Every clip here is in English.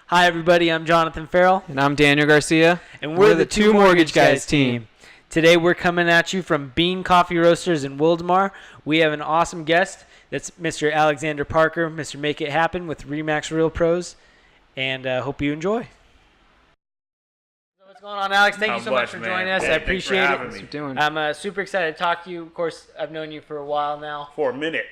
Hi, everybody. I'm Jonathan Farrell. And I'm Daniel Garcia. And we're the Two Mortgage Guys team. Today, we're coming at you from Bean Coffee Roasters in Wildemar. We have an awesome guest. That's Mr. Alexander Parker, Mr. Make It Happen with Remax Real Pros. And hope you enjoy. What's going on, Alex? Thank you so much for joining us. I appreciate it. Thanks for doing. I'm super excited to talk to you. Of course, I've known you for a while now. For a minute.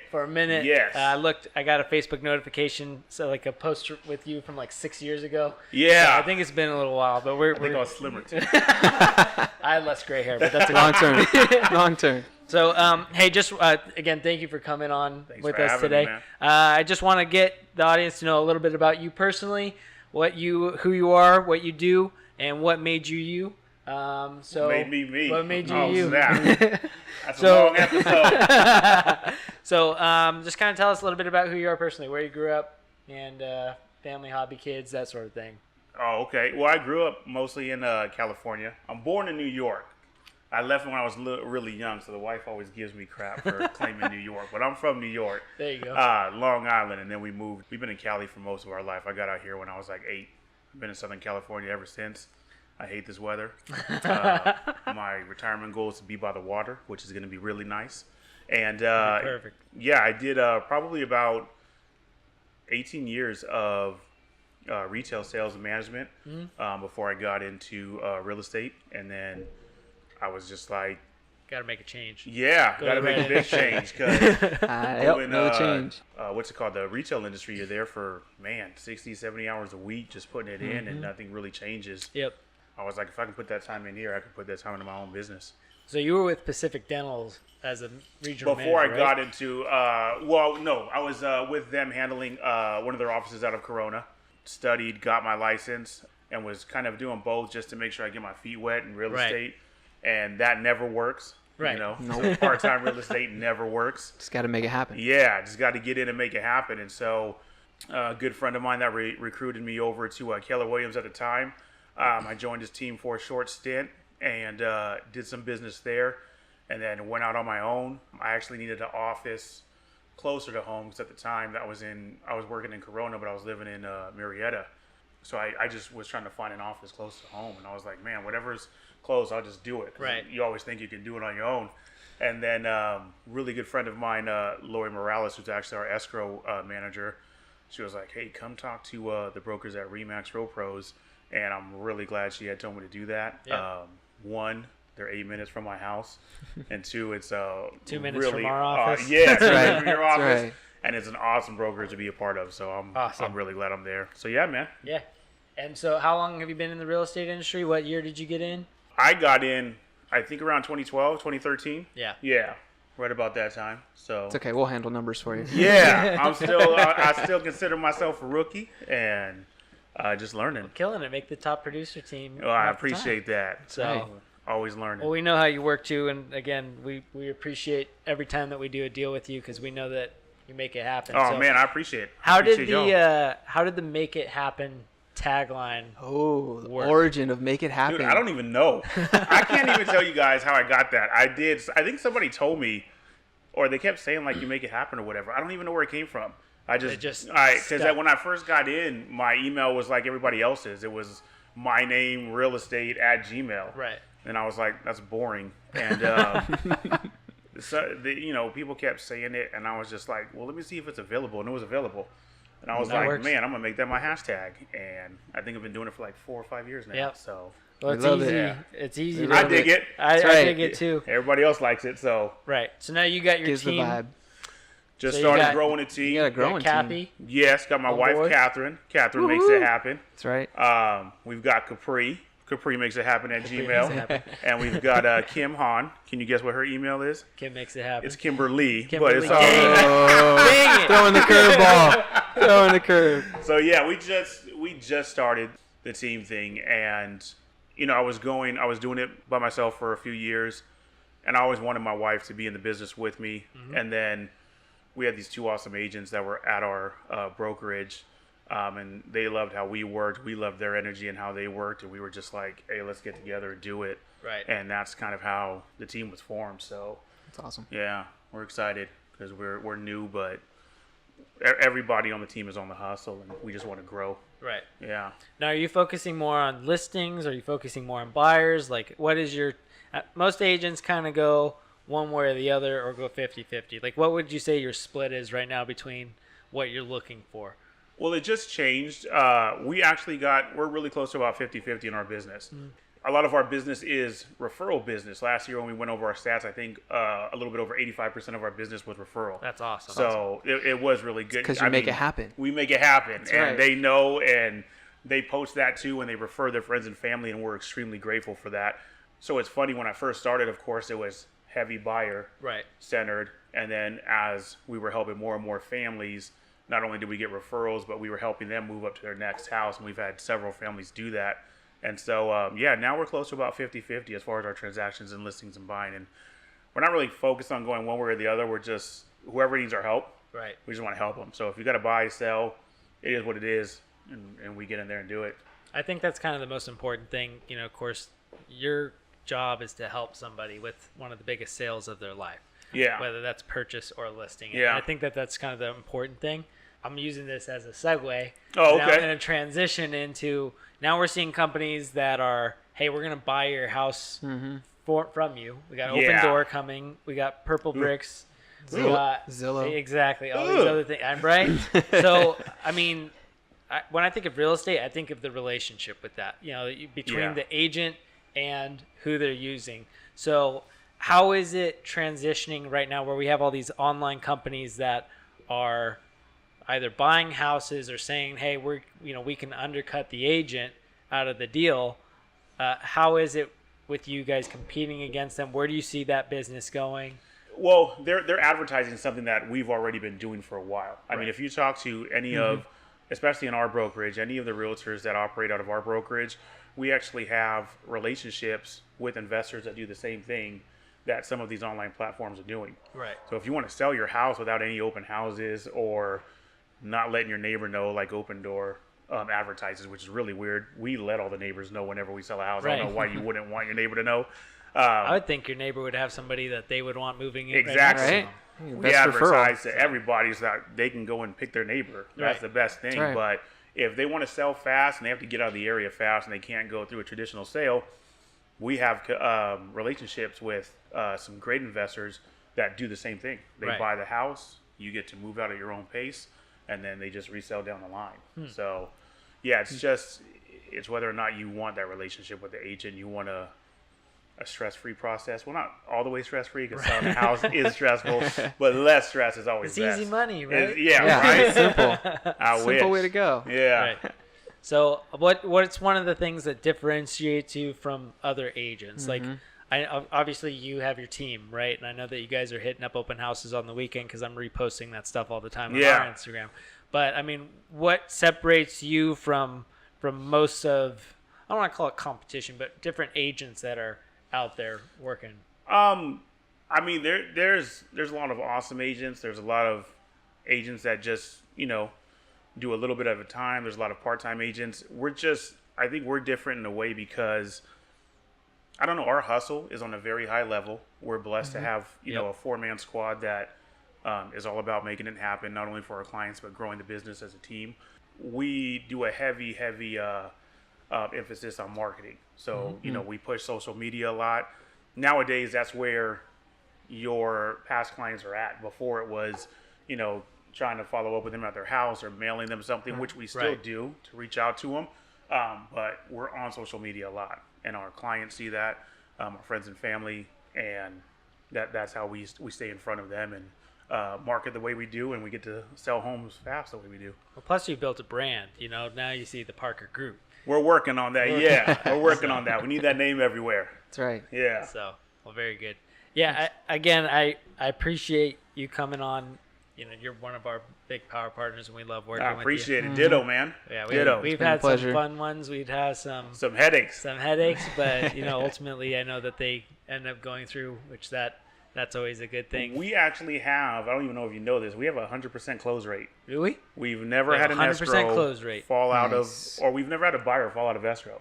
Yes. I got a Facebook notification, so like a post with you from like 6 years ago. Yeah. So I think it's been a little while, but I think I was slimmer too. I had less gray hair, but that's a long term. Long term. So, hey, just again, thank you for coming on with us today. Me, I just want to get the audience to know a little bit about you personally, who you are, what you do, and what made you you. What made me me? What made you you? That's a long episode. So, just kind of tell us a little bit about who you are personally, where you grew up, and family, hobby, kids, that sort of thing. Oh, okay. Well, I grew up mostly in California. I'm born in New York. I left when I was really young, so the wife always gives me crap for claiming New York. But I'm from New York. There you go. Long Island, and then we moved. We've been in Cali for most of our life. I got out here when I was like 8. Been in Southern California ever since. I hate this weather. My retirement goal is to be by the water, which is going to be really nice. And perfect. Yeah, I did probably about 18 years of retail sales and management before I got into real estate. And then I was just like, got to make a change. Yeah, got to make a big change because change. What's it called? The retail industry, you're there for, 60, 70 hours a week just putting it in and nothing really changes. Yep. I was like, if I can put that time in here, I can put that time into my own business. So you were with Pacific Dental as a regional Before manager, I got into, I was with them handling one of their offices out of Corona. Studied, got my license, and was kind of doing both just to make sure I get my feet wet in real estate. And that never works. Right. You know, so part-time real estate never works. Just got to make it happen. Yeah, just got to get in and make it happen. And so a good friend of mine that recruited me over to Keller Williams at the time, I joined his team for a short stint and did some business there and then went out on my own. I actually needed an office closer to home because at the time I was working in Corona, but I was living in Murrieta. So I just was trying to find an office close to home. And I was like, man, whatever's close, I'll just do it. Right. You always think you can do it on your own. And then really good friend of mine, Lori Morales, who's actually our escrow manager, she was like, hey, come talk to the brokers at Remax Real Pros. And I'm really glad she had told me to do that. Yeah. One, they're 8 minutes from my house. And two, it's 2 minutes really, from our office. Yeah, right. From your office. Right. And it's an awesome broker to be a part of. So I'm really glad I'm there. So yeah, man. Yeah. And so how long have you been in the real estate industry? What year did you get in? I got in, I think around 2012, 2013. Yeah. Yeah. Right about that time. So It's okay. We'll handle numbers for you. yeah, I still consider myself a rookie and just learning. Killing it. Make the top producer team. Well, I appreciate that. So, Right. Always learning. well, we know how you work too, and again, we appreciate every time that we do a deal with you because we know that you make it happen. Oh So man, I appreciate it. how did Appreciate the Make It Happen tagline? Oh, the Work. origin of Make It Happen. Dude, I don't even know. I can't even tell you guys how I got that. I think somebody told me, or they kept saying like you make it happen or whatever. I don't even know where it came from. Because when I first got in, my email was like everybody else's. It was my name, real estate @gmail. Right. And I was like, that's boring. And people kept saying it, and I was just like, well, let me see if it's available. And it was available. And I was That like, works. man, I'm gonna make that my hashtag. And I think I've been doing it for like 4 or 5 years now. Yep. So Well, it's love it. easy. Yeah. It's easy. I dig it. I right. dig it too. Everybody else likes it, so Right. So now you got your Gives the team. vibe. just So you started got- growing a team. You got a You got growing team. Cappy. Yes, got my On wife board. Catherine. Catherine makes it happen. That's right. We've got Capri. Capri makes it happen at makes it Gmail. happen. And we've got Kim Han. Can you guess what her email is? Kim makes it happen. It's Kimberly, Kimberly. but it's all Dang. Oh, Dang it. throwing the curveball. Throwing the curve. So yeah, we just started the team thing, and I was doing it by myself for a few years, and I always wanted my wife to be in the business with me. And then we had these 2 awesome agents that were at our brokerage, and they loved how we worked. We loved their energy and how they worked, and we were just like, hey, let's get together and do it. Right. And that's kind of how the team was formed. So That's awesome. yeah, we're excited because we're new, but everybody on the team is on the hustle, and we just want to grow Right. Yeah. Now, are you focusing more on listings? Are you focusing more on buyers? Like, what is your most agents kind of go one way or the other or go 50-50? Like, what would you say your split is right now between what you're looking for? Well, it just changed. We're really close to about 50-50 in our business. A lot of our business is referral business. Last year when we went over our stats, I think a little bit over 85% of our business was referral. That's awesome. So it was really good. Because you make it happen. We make it happen. That's and right. they know, and they post that too, and they refer their friends and family, and we're extremely grateful for that. So it's funny, when I first started, of course, it was heavy buyer Right. centered. And then as we were helping more and more families, not only did we get referrals, but we were helping them move up to their next house. And we've had several families do that. And so, now we're close to about 50-50 as far as our transactions and listings and buying. And we're not really focused on going one way or the other. We're just, whoever needs our help, Right. we just want to help them. So if you got to buy, sell, it is what it is. And we get in there and do it. I think that's kind of the most important thing. You know, of course, your job is to help somebody with one of the biggest sales of their life. Yeah. Whether that's purchase or listing. And Yeah. I think that's kind of the important thing. I'm using this as a segue. Oh, Now okay. I'm going to transition into, now we're seeing companies that are, hey, we're going to buy your house from you. We got Open Yeah. Door coming. We got Purple Bricks. We got Zillow. Exactly. All these Ooh. other things. I'm right. So, I mean, when I think of real estate, I think of the relationship with that, between Yeah. the agent and who they're using. So how is it transitioning right now where we have all these online companies that are either buying houses or saying, hey, we can undercut the agent out of the deal? How is it with you guys competing against them? Where do you see that business going? Well, they're advertising something that we've already been doing for a while. I mean, if you talk to any of, especially in our brokerage, any of the realtors that operate out of our brokerage, we actually have relationships with investors that do the same thing that some of these online platforms are doing. Right. So if you want to sell your house without any open houses or not letting your neighbor know, like Open Door advertises, which is really weird. We let all the neighbors know whenever we sell a house. I don't Right. know why you wouldn't want your neighbor to know. I would think your neighbor would have somebody that they would want moving in. Exactly. Right. Right? We Best advertise referral. to everybody so that they can go and pick their neighbor. That's Right. the best thing. Right. But if they want to sell fast and they have to get out of the area fast and they can't go through a traditional sale, we have relationships with some great investors that do the same thing. They Right. buy the house, you get to move out at your own pace, and then they just resell down the line. So, yeah, it's whether or not you want that relationship with the agent. You want a stress-free process. Well, not all the way stress-free, because selling a house is stressful, but less stress is always It's best. easy money, right? Yeah, right. simple. I Simple wish. way to go. Yeah. Right. So what's one of the things that differentiates you from other agents? Like, obviously you have your team, right? And I know that you guys are hitting up open houses on the weekend because I'm reposting that stuff all the time on Yeah. our Instagram. But I mean, what separates you from most of, I don't want to call it competition, but different agents that are out there working? I mean, there's a lot of awesome agents. There's a lot of agents that just, do a little bit at a time. There's a lot of part-time agents. I think we're different in a way because, I don't know, our hustle is on a very high level. We're blessed to have, Yep. a four-man squad that is all about making it happen, not only for our clients, but growing the business as a team. We do a heavy emphasis on marketing. So, we push social media a lot. Nowadays, that's where your past clients are at. Before it was, trying to follow up with them at their house or mailing them something, which we still Right. do to reach out to them. But we're on social media a lot, and our clients see that, our friends and family, and that's how we stay in front of them and market the way we do, and we get to sell homes fast the way we do. Well, plus you built a brand. Now you see the Parker Group. We're working on that. Yeah, we're working on that. We need that name everywhere. That's right. Yeah. So, well, very good. Yeah, I appreciate you coming on. You're one of our big power partners, and we love working I with you. appreciate it. Ditto, man. Yeah, Ditto. we've been a had some pleasure. fun ones. We'd have some Some headaches, but ultimately, I know that they end up going through, which that's always a good thing. We actually have, I don't even know if you know this, we have a 100% close rate. Really? We've never We have had an 100% escrow close rate. fall out Nice. of, or we've never had a buyer fall out of escrow.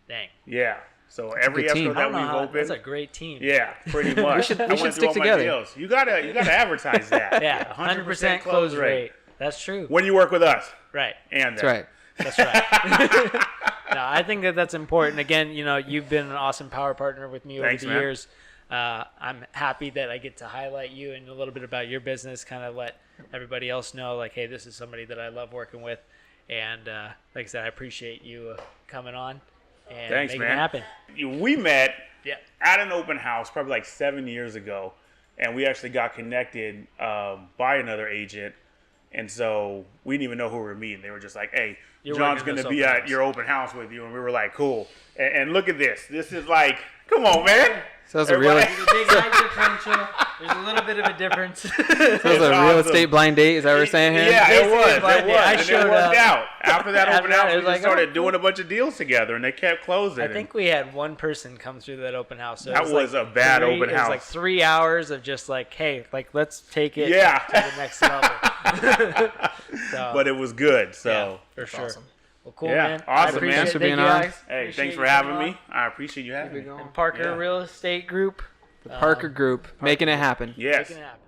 Dang. Yeah. So every good team. escrow I that don't know we've how, opened. that's a great team. Yeah, pretty much. We should I went through stick all my together. deals. You gotta advertise that. Yeah, 100% close rate. That's true. When you work with us. Right. And That's right. That's right. No, I think that's important. Again, you've been an awesome power partner with me Thanks, over the man. years. I'm happy that I get to highlight you and a little bit about your business, kind of let everybody else know, like, hey, this is somebody that I love working with. And like I said, I appreciate you coming on and Thanks, making man. it happen. We met Yeah. at an open house probably like 7 years ago, and we actually got connected by another agent. And so we didn't even know who we were meeting. They were just like, hey, You're John's working going to this be open at house. your open house with you. And we were like, cool. And look at this. This is like, come on, man. So it's a real, Everybody- There's a big height differential. There's a little bit of a difference. so it's a It's real awesome. estate blind date. Is that what we're saying here? Yeah, it Basically, was. blind It date. I was. And showed it worked up. out. After that After open that, house, it we was just like, started oh, doing a bunch of deals together, and they kept closing. I think we had one person come through that open house. So it That was a bad open It was like house. 3 hours of just like, hey, like let's take it Yeah. to the next level. So, But it was good. yeah, So, for sure. awesome. Well, cool, Yeah, man. awesome, I man. appreciate Thanks it. for Thank being you, on. Alex. hey, Appreciate thanks you for having coming me. I appreciate you having me. on. And Parker Yeah. Real Estate Group. The Parker Group, making it happen. Yes. Making it happen.